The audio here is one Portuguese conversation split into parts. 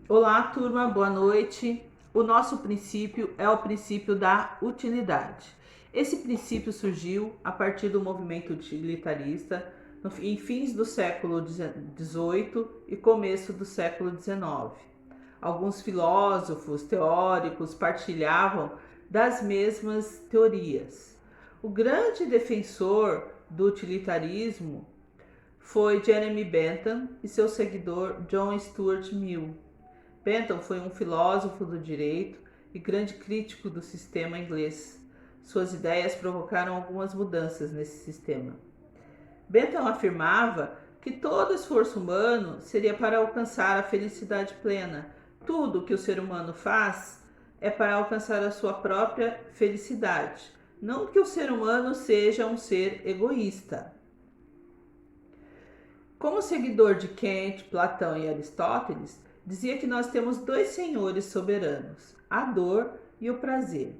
Olá, turma, boa noite. O nosso princípio é o princípio da utilidade. Esse princípio surgiu a partir do movimento utilitarista em fins do século XVIII e começo do século XIX. Alguns filósofos, teóricos partilhavam das mesmas teorias. O grande defensor do utilitarismo foi Jeremy Bentham e seu seguidor John Stuart Mill. Bentham foi um filósofo do direito e grande crítico do sistema inglês. Suas ideias provocaram algumas mudanças nesse sistema. Bentham afirmava que todo esforço humano seria para alcançar a felicidade plena. Tudo que o ser humano faz é para alcançar a sua própria felicidade. Não que o ser humano seja um ser egoísta. Como seguidor de Kant, Platão e Aristóteles, dizia que nós temos dois senhores soberanos, a dor e o prazer.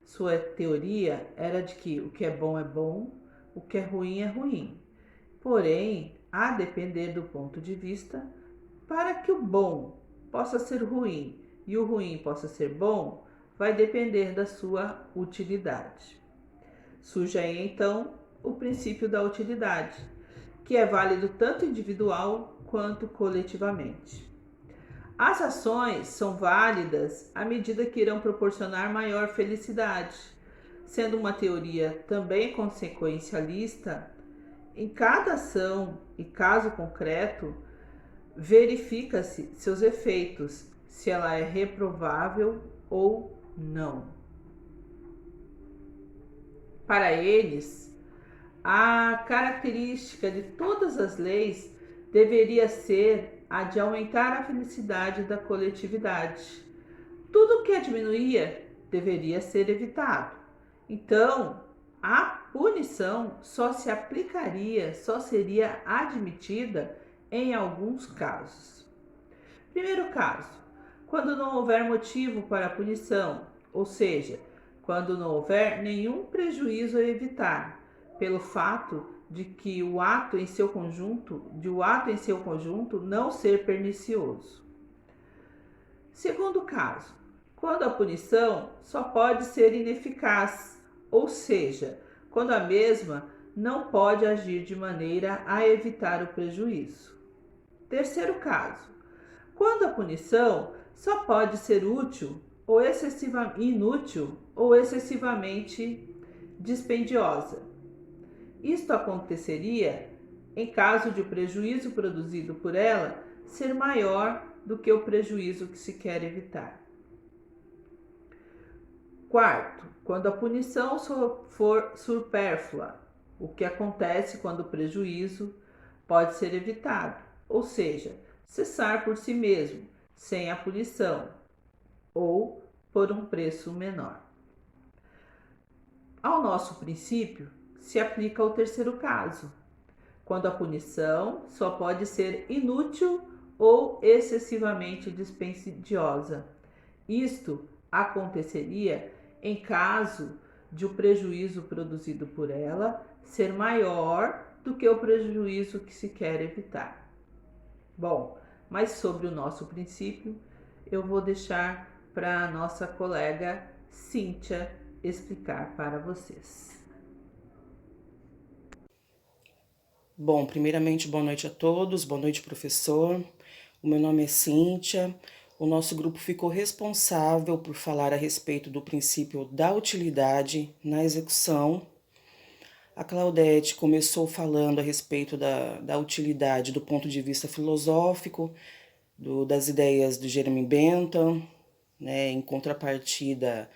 Sua teoria era de que o que é bom, o que é ruim. Porém, a depender do ponto de vista, para que o bom possa ser ruim e o ruim possa ser bom, vai depender da sua utilidade. Surge aí então o princípio da utilidade, que é válido tanto individual quanto coletivamente. As ações são válidas à medida que irão proporcionar maior felicidade. Sendo uma teoria também consequencialista, em cada ação e caso concreto, verifica-se seus efeitos, se ela é reprovável ou não. Para eles, a característica de todas as leis deveria ser a de aumentar a felicidade da coletividade. Tudo que a diminuía deveria ser evitado. Então, a punição só se aplicaria, só seria admitida em alguns casos. Primeiro caso, quando não houver motivo para a punição, ou seja, quando não houver nenhum prejuízo a evitar, pelo fato de que o ato em seu conjunto não ser pernicioso. Segundo caso, quando a punição só pode ser ineficaz, ou seja, quando a mesma não pode agir de maneira a evitar o prejuízo. Terceiro caso, quando a punição só pode ser útil ou inútil ou excessivamente dispendiosa. Isto aconteceria em caso de o prejuízo produzido por ela ser maior do que o prejuízo que se quer evitar. Quarto, quando a punição for supérflua, o que acontece quando o prejuízo pode ser evitado, ou seja, cessar por si mesmo, sem a punição, ou por um preço menor. Ao nosso princípio, se aplica o terceiro caso, quando a punição só pode ser inútil ou excessivamente dispendiosa. Isto aconteceria em caso de o prejuízo produzido por ela ser maior do que o prejuízo que se quer evitar. Bom, mas sobre o nosso princípio, eu vou deixar para a nossa colega Cíntia explicar para vocês. Bom, primeiramente, boa noite a todos, boa noite, professor. O meu nome é Cíntia. O nosso grupo ficou responsável por falar a respeito do princípio da utilidade na execução. A Claudete começou falando a respeito da utilidade do ponto de vista filosófico, das ideias do Jeremy Bentham, né, em contrapartida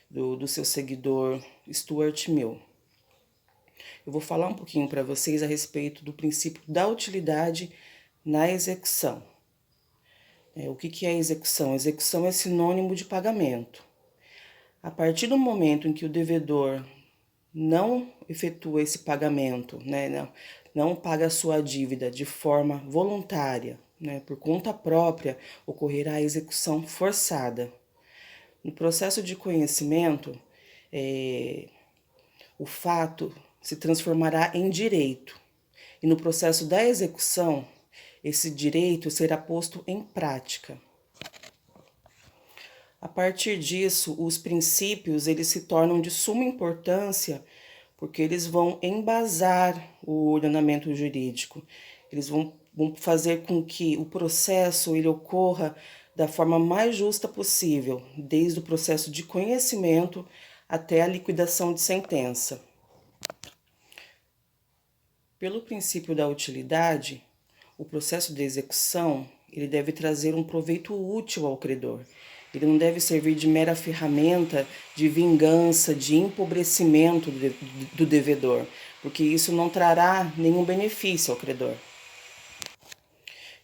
do seu seguidor Stuart Mill. Eu vou falar um pouquinho para vocês a respeito do princípio da utilidade na execução. O que é execução? Execução é sinônimo de pagamento. A partir do momento em que o devedor não efetua esse pagamento, né, não paga a sua dívida de forma voluntária, né, por conta própria, ocorrerá a execução forçada. No processo de conhecimento, o fato se transformará em direito. E no processo da execução, esse direito será posto em prática. A partir disso, os princípios eles se tornam de suma importância porque eles vão embasar o ordenamento jurídico. Eles vão fazer com que o processo ele ocorra da forma mais justa possível, desde o processo de conhecimento até a liquidação de sentença. Pelo princípio da utilidade, o processo de execução ele deve trazer um proveito útil ao credor. Ele não deve servir de mera ferramenta de vingança, de empobrecimento do devedor, porque isso não trará nenhum benefício ao credor.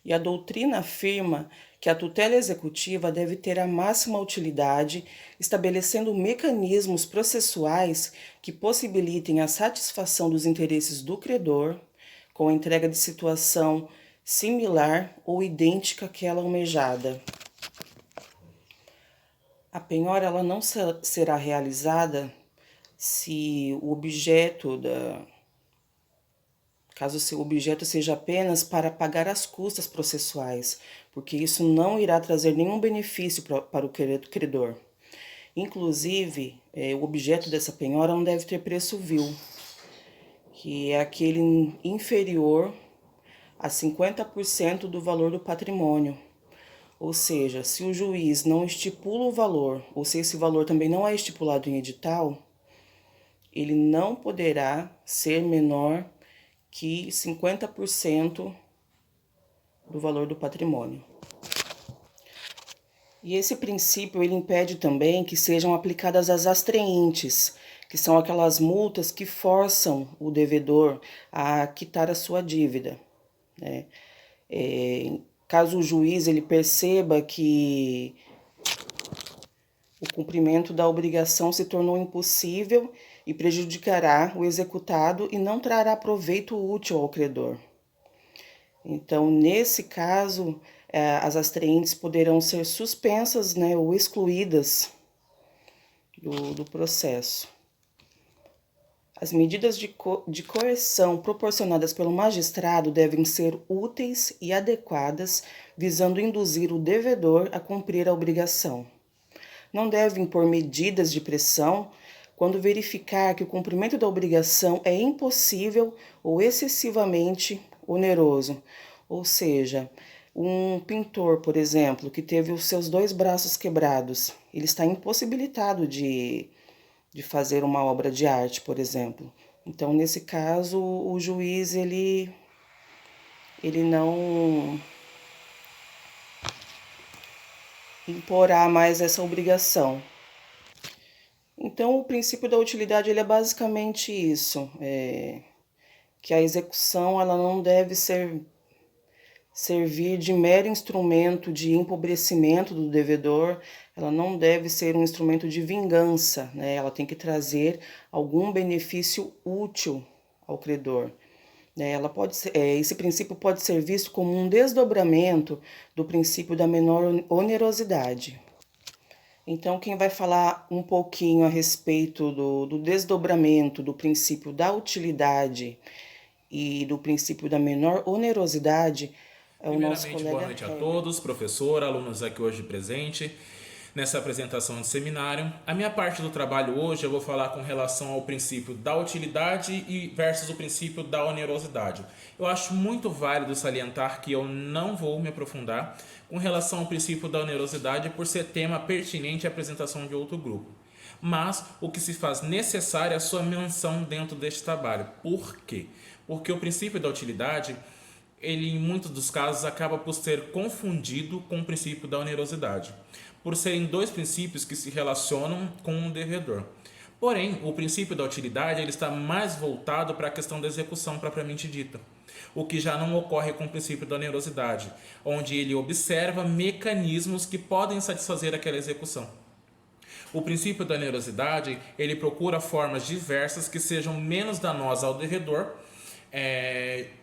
E a doutrina afirma que a tutela executiva deve ter a máxima utilidade, estabelecendo mecanismos processuais que possibilitem a satisfação dos interesses do credor, com a entrega de situação similar ou idêntica àquela almejada. A penhora ela não será realizada se o objeto caso seu objeto seja apenas para pagar as custas processuais, porque isso não irá trazer nenhum benefício para o credor. Inclusive, o objeto dessa penhora não deve ter preço vil, que é aquele inferior a 50% do valor do patrimônio. Ou seja, se o juiz não estipula o valor, ou se esse valor também não é estipulado em edital, ele não poderá ser menor que 50% do valor do patrimônio. E esse princípio ele impede também que sejam aplicadas as astreintes, que são aquelas multas que forçam o devedor a quitar a sua dívida, né? Caso o juiz ele perceba que o cumprimento da obrigação se tornou impossível e prejudicará o executado e não trará proveito útil ao credor. Então, nesse caso, as astreintes poderão ser suspensas, né, ou excluídas do processo. As medidas de coerção proporcionadas pelo magistrado devem ser úteis e adequadas, visando induzir o devedor a cumprir a obrigação. Não deve impor medidas de pressão quando verificar que o cumprimento da obrigação é impossível ou excessivamente oneroso. Ou seja, um pintor, por exemplo, que teve os seus 2 braços quebrados, ele está impossibilitado de fazer uma obra de arte, por exemplo. Então, nesse caso, o juiz, ele não imporá mais essa obrigação. Então, o princípio da utilidade ele é basicamente isso, que a execução ela não deve servir de mero instrumento de empobrecimento do devedor, ela não deve ser um instrumento de vingança, né? Ela tem que trazer algum benefício útil ao credor. Ela esse princípio pode ser visto como um desdobramento do princípio da menor onerosidade. Então, quem vai falar um pouquinho a respeito do desdobramento do princípio da utilidade e do princípio da menor onerosidade é o nosso colega. Boa noite a todos, professor, alunos aqui hoje presente nessa apresentação de seminário. A minha parte do trabalho hoje eu vou falar com relação ao princípio da utilidade e versus o princípio da onerosidade. Eu acho muito válido salientar que eu não vou me aprofundar com relação ao princípio da onerosidade por ser tema pertinente à apresentação de outro grupo. Mas o que se faz necessário é a sua menção dentro deste trabalho. Por quê? Porque o princípio da utilidade, ele em muitos dos casos acaba por ser confundido com o princípio da onerosidade, por serem 2 princípios que se relacionam com o devedor. Porém, o princípio da utilidade ele está mais voltado para a questão da execução propriamente dita, o que já não ocorre com o princípio da onerosidade, onde ele observa mecanismos que podem satisfazer aquela execução. O princípio da onerosidade ele procura formas diversas que sejam menos danosas ao devedor,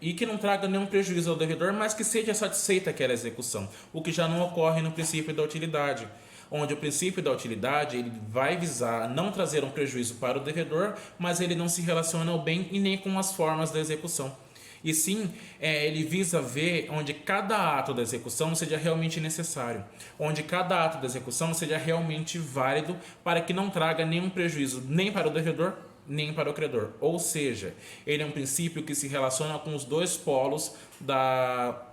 e que não traga nenhum prejuízo ao devedor, mas que seja satisfeita aquela execução, o que já não ocorre no princípio da utilidade, onde o princípio da utilidade ele vai visar não trazer um prejuízo para o devedor, mas ele não se relaciona ao bem e nem com as formas da execução. e sim ele visa ver onde cada ato da execução seja realmente necessário, onde cada ato da execução seja realmente válido para que não traga nenhum prejuízo nem para o devedor nem para o credor. Ou seja, ele é um princípio que se relaciona com os dois polos da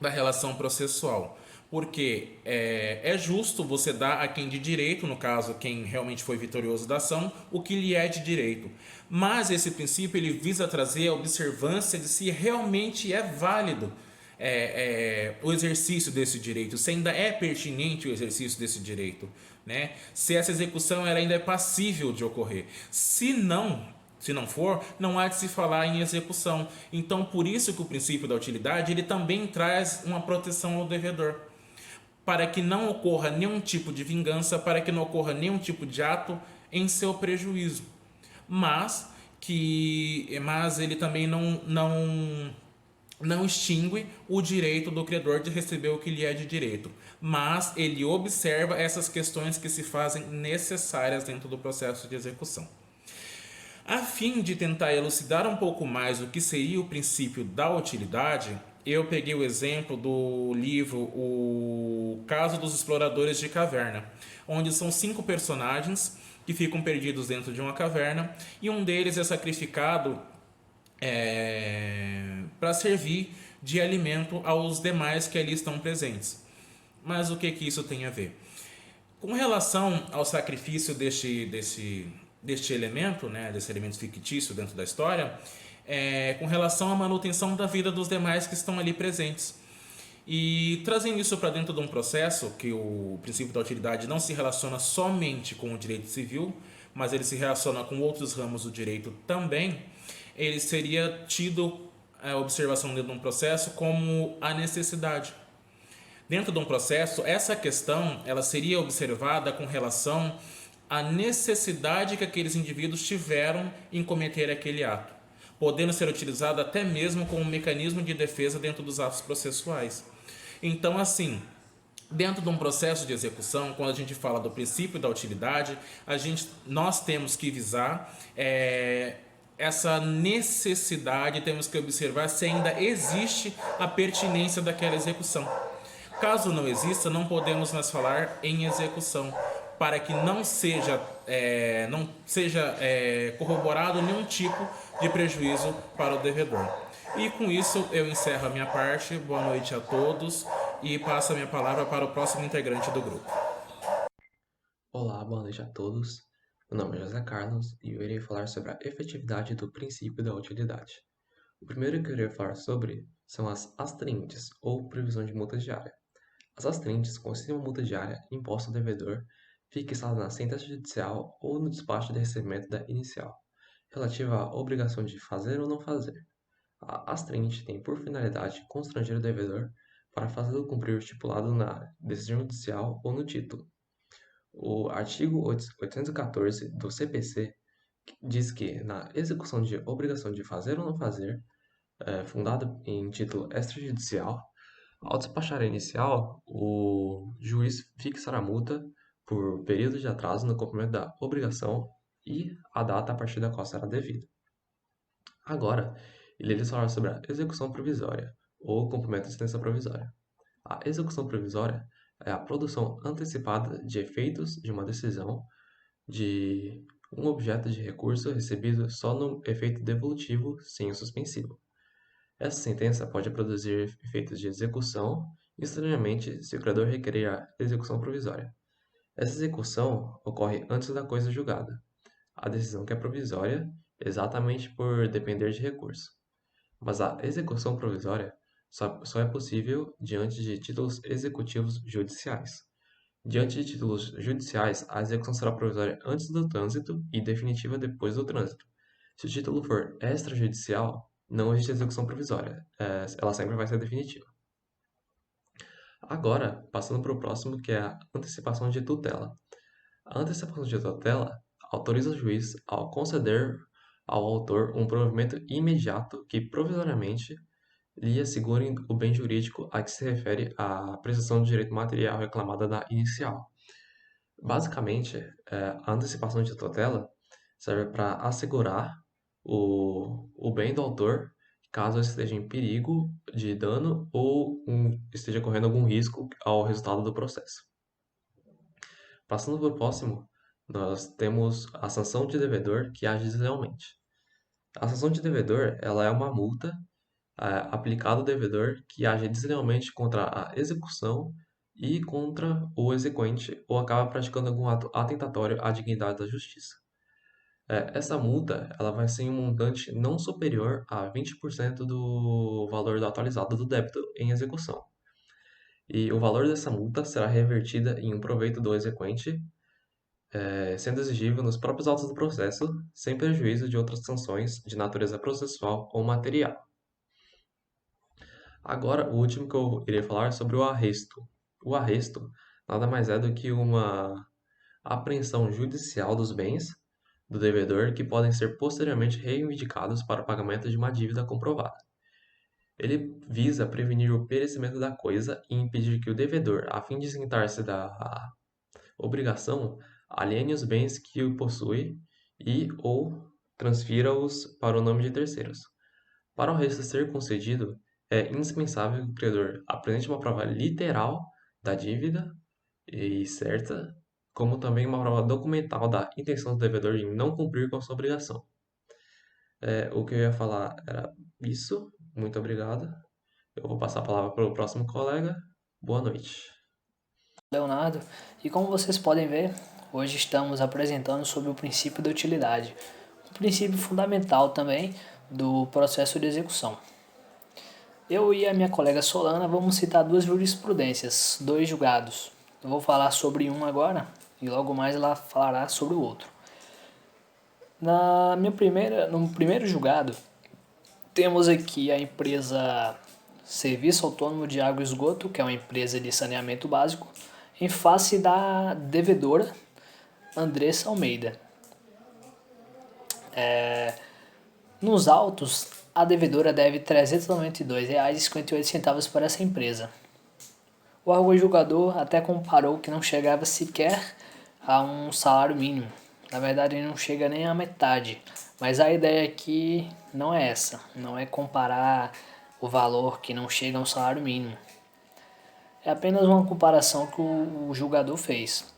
relação processual. Porque é justo você dar a quem de direito, no caso, quem realmente foi vitorioso da ação, o que lhe é de direito. Mas esse princípio ele visa trazer a observância de se realmente é válido o exercício desse direito, se ainda é pertinente o exercício desse direito, né? Se essa execução ela ainda é passível de ocorrer. Se não for, não há de se falar em execução. Então, por isso que o princípio da utilidade ele também traz uma proteção ao devedor, para que não ocorra nenhum tipo de vingança, para que não ocorra nenhum tipo de ato em seu prejuízo. Mas ele também não extingue o direito do credor de receber o que lhe é de direito, mas ele observa essas questões que se fazem necessárias dentro do processo de execução. A fim de tentar elucidar um pouco mais o que seria o princípio da utilidade, eu peguei o exemplo do livro O Caso dos Exploradores de Caverna, onde são 5 personagens que ficam perdidos dentro de uma caverna e um deles é sacrificado para servir de alimento aos demais que ali estão presentes. Mas o que isso tem a ver? Com relação ao sacrifício deste elemento, né, desse elemento fictício dentro da história, com relação à manutenção da vida dos demais que estão ali presentes. E trazendo isso para dentro de um processo, que o princípio da utilidade não se relaciona somente com o direito civil, mas ele se relaciona com outros ramos do direito também, ele seria tido, a observação dentro de um processo, como a necessidade. Dentro de um processo, essa questão ela seria observada com relação à necessidade que aqueles indivíduos tiveram em cometer aquele ato, podendo ser utilizado até mesmo como um mecanismo de defesa dentro dos atos processuais. Então, assim, dentro de um processo de execução, quando a gente fala do princípio da utilidade, nós temos que visar essa necessidade, temos que observar se ainda existe a pertinência daquela execução. Caso não exista, não podemos mais falar em execução, para que não seja corroborado nenhum tipo de prejuízo para o devedor. E com isso eu encerro a minha parte. Boa noite a todos e passo a minha palavra para o próximo integrante do grupo. Olá, boa noite a todos. Meu nome é José Carlos e eu irei falar sobre a efetividade do princípio da utilidade. O primeiro que eu irei falar sobre são as astrientes, ou previsão de multa diária. As astrientes consistem em uma multa diária imposta ao devedor, fixada na sentença judicial ou no despacho de recebimento da inicial, relativa à obrigação de fazer ou não fazer. A astriente tem por finalidade constranger o devedor para fazê-lo cumprir o estipulado na decisão judicial ou no título. O artigo 814 do CPC diz que, na execução de obrigação de fazer ou não fazer, fundada em título extrajudicial, ao despachar a inicial, o juiz fixará a multa por período de atraso no cumprimento da obrigação e a data a partir da qual será devida. Agora, ele irá falar sobre a execução provisória, ou cumprimento de sentença provisória. A execução provisória é a produção antecipada de efeitos de uma decisão de um objeto de recurso recebido só no efeito devolutivo sem o suspensivo. Essa sentença pode produzir efeitos de execução instantaneamente se o credor requerer a execução provisória. Essa execução ocorre antes da coisa julgada. A decisão que é provisória exatamente por depender de recurso. Mas a execução provisória só é possível diante de títulos executivos judiciais. Diante de títulos judiciais, a execução será provisória antes do trânsito e definitiva depois do trânsito. Se o título for extrajudicial, não existe execução provisória, ela sempre vai ser definitiva. Agora, passando para o próximo, que é a antecipação de tutela. A antecipação de tutela autoriza o juiz ao conceder ao autor um provimento imediato que, provisoriamente, lhe assegure o bem jurídico a que se refere a prestação do direito material reclamada da inicial. Basicamente, a antecipação de tutela serve para assegurar o bem do autor caso esteja em perigo de dano ou esteja correndo algum risco ao resultado do processo. Passando para o próximo, nós temos a sanção de devedor que age deslealmente. A sanção de devedor, ela é uma multa aplicada ao devedor que age deslealmente contra a execução e contra o exequente ou acaba praticando algum ato atentatório à dignidade da justiça. Essa multa ela vai ser em um montante não superior a 20% do valor atualizado do débito em execução. E o valor dessa multa será revertida em um proveito do exequente, sendo exigível nos próprios autos do processo, sem prejuízo de outras sanções de natureza processual ou material. Agora, o último que eu irei falar é sobre o arresto. O arresto nada mais é do que uma apreensão judicial dos bens do devedor que podem ser posteriormente reivindicados para o pagamento de uma dívida comprovada. Ele visa prevenir o perecimento da coisa e impedir que o devedor, a fim de isentar-se da obrigação, aliene os bens que o possui e ou transfira-os para o nome de terceiros. Para o arresto ser concedido, é indispensável que o credor apresente uma prova literal da dívida e certa, como também uma prova documental da intenção do devedor em não cumprir com a sua obrigação. O que eu ia falar era isso. Muito obrigado. Eu vou passar a palavra para o próximo colega. Boa noite. Leonardo, e como vocês podem ver, hoje estamos apresentando sobre o princípio da utilidade, um princípio fundamental também do processo de execução. Eu e a minha colega Solana vamos citar duas jurisprudências, dois julgados. Eu vou falar sobre um agora e logo mais ela falará sobre o outro. No primeiro julgado, temos aqui a empresa Serviço Autônomo de Água e Esgoto, que é uma empresa de saneamento básico, em face da devedora Andressa Almeida. Nos autos, a devedora deve R$ 392,58 para essa empresa. O órgão julgador até comparou que não chegava sequer a um salário mínimo. Na verdade, não chega nem à metade. Mas a ideia aqui não é essa. Não é comparar o valor que não chega a um salário mínimo. É apenas uma comparação que o julgador fez.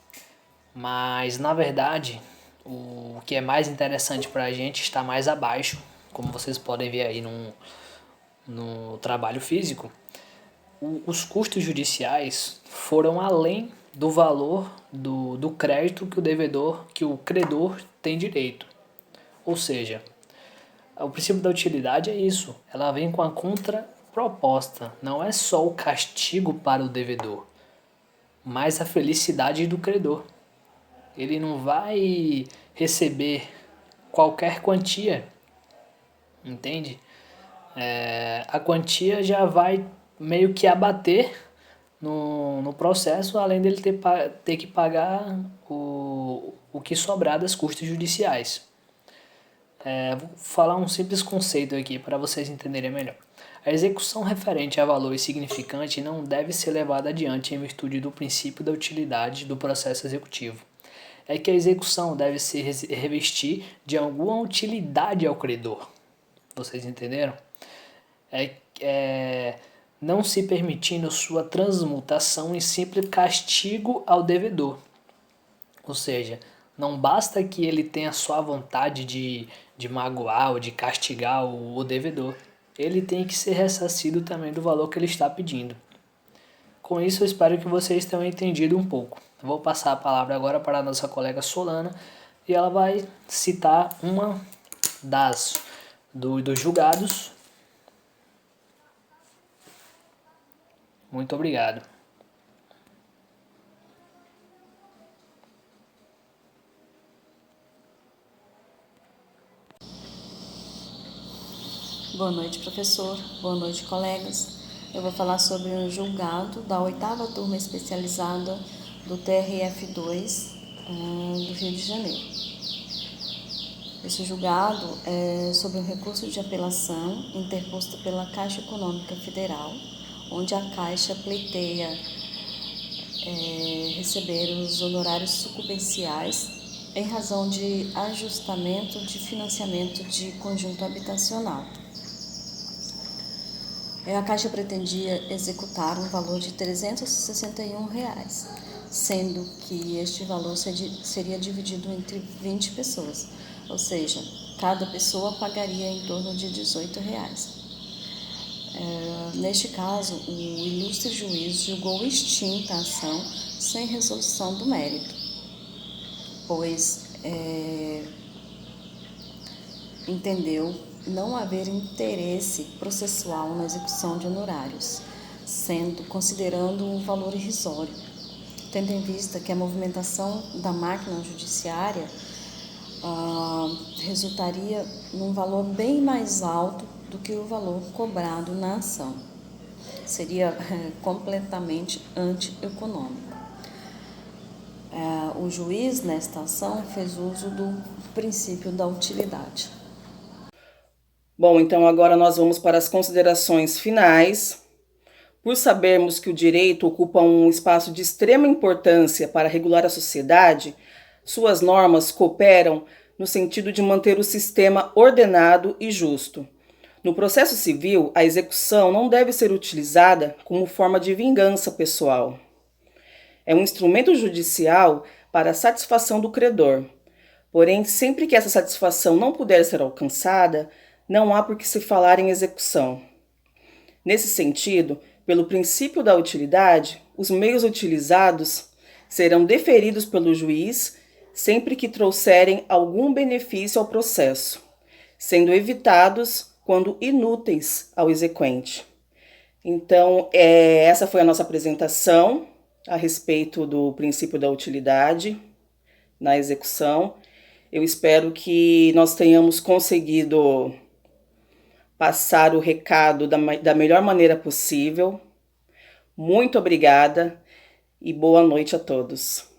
Mas, na verdade, o que é mais interessante para a gente está mais abaixo, como vocês podem ver aí no trabalho físico. Os custos judiciais foram além do valor do crédito que o credor tem direito. Ou seja, o princípio da utilidade é isso. Ela vem com a contraproposta. Não é só o castigo para o devedor, mas a felicidade do credor. Ele não vai receber qualquer quantia, entende? A quantia já vai meio que abater no processo, além dele ter que pagar o que sobrar das custas judiciais. Vou falar um simples conceito aqui para vocês entenderem melhor. A execução referente a valor insignificante não deve ser levada adiante em virtude do princípio da utilidade do processo executivo. É que a execução deve se revestir de alguma utilidade ao credor. Vocês entenderam? Não se permitindo sua transmutação em simples castigo ao devedor. Ou seja, não basta que ele tenha só a vontade de magoar ou de castigar o devedor. Ele tem que ser ressarcido também do valor que ele está pedindo. Com isso, eu espero que vocês tenham entendido um pouco. Vou passar a palavra agora para a nossa colega Solana e ela vai citar uma dos julgados. Muito obrigado. Boa noite, professor. Boa noite, colegas. Eu vou falar sobre um julgado da 8ª turma especializada do TRF2 do Rio de Janeiro. Esse julgado é sobre um recurso de apelação interposto pela Caixa Econômica Federal, onde a Caixa pleiteia receber os honorários sucumbenciais em razão de ajustamento de financiamento de conjunto habitacional. A Caixa pretendia executar um valor de R$ 361, sendo que este valor seria dividido entre 20 pessoas, ou seja, cada pessoa pagaria em torno de R$ 18. Neste caso, o ilustre juiz julgou extinta a ação sem resolução do mérito, pois entendeu não haver interesse processual na execução de honorários, considerando o valor irrisório, tendo em vista que a movimentação da máquina judiciária resultaria num valor bem mais alto do que o valor cobrado na ação. Seria completamente antieconômico. O juiz, nesta ação, fez uso do princípio da utilidade. Bom, então agora nós vamos para as considerações finais. Por sabermos que o direito ocupa um espaço de extrema importância para regular a sociedade, suas normas cooperam no sentido de manter o sistema ordenado e justo. No processo civil, a execução não deve ser utilizada como forma de vingança pessoal. É um instrumento judicial para a satisfação do credor. Porém, sempre que essa satisfação não puder ser alcançada, não há por que se falar em execução. Nesse sentido, pelo princípio da utilidade, os meios utilizados serão deferidos pelo juiz sempre que trouxerem algum benefício ao processo, sendo evitados quando inúteis ao exequente. Então, essa foi a nossa apresentação a respeito do princípio da utilidade na execução. Eu espero que nós tenhamos conseguido passar o recado da melhor maneira possível. Muito obrigada e boa noite a todos.